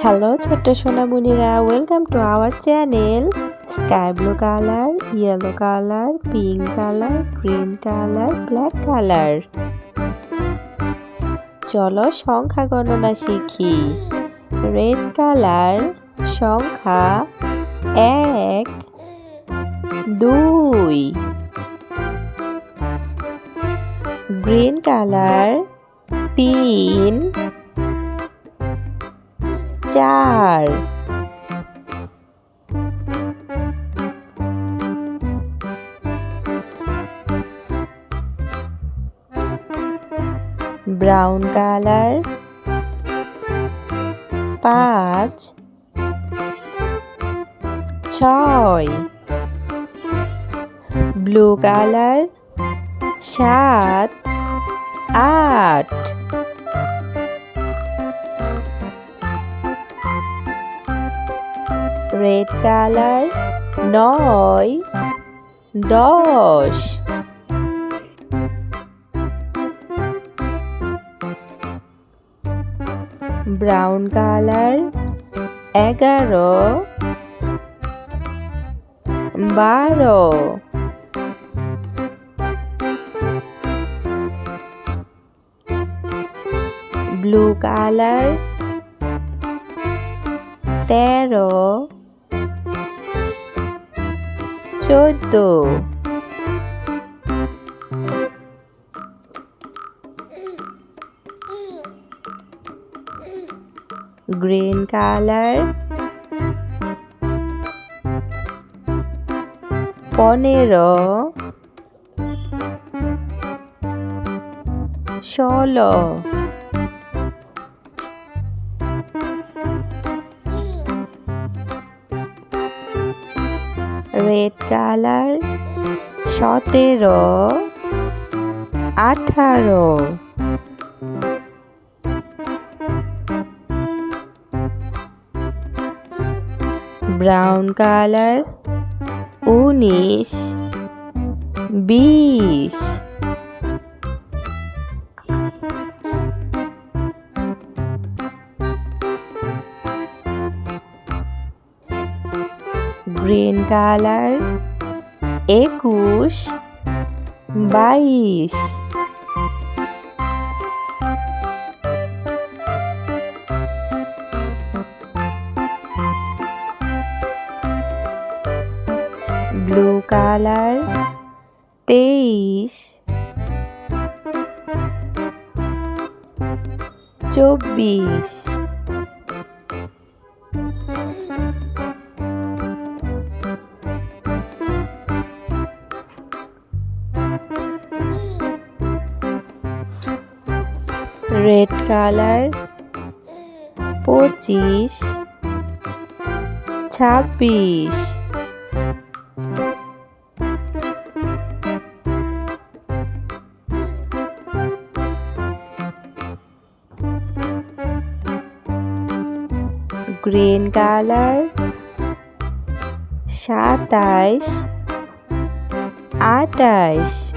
Hello ছোট্ট সোনামণিরা, welcome to our channel. Sky blue colour, yellow colour, pink colour, green colour, black colour. চলো সংখ্যা গণনা শিখি। রেড কালার সংখ্যা 1, 2। Green colour 3, 4। Brown colour 5, 6। Blue colour 7, 8। Red colour 9, 10। Brown colour 11, 12। Blue colour 13, 14। Green colour 15, 16। Red colour 17, 18। Brown colour 19, 20। Green colour 21, 22। Blue colour 23, 24। Red colour 25, 26। Green colour 27, 28।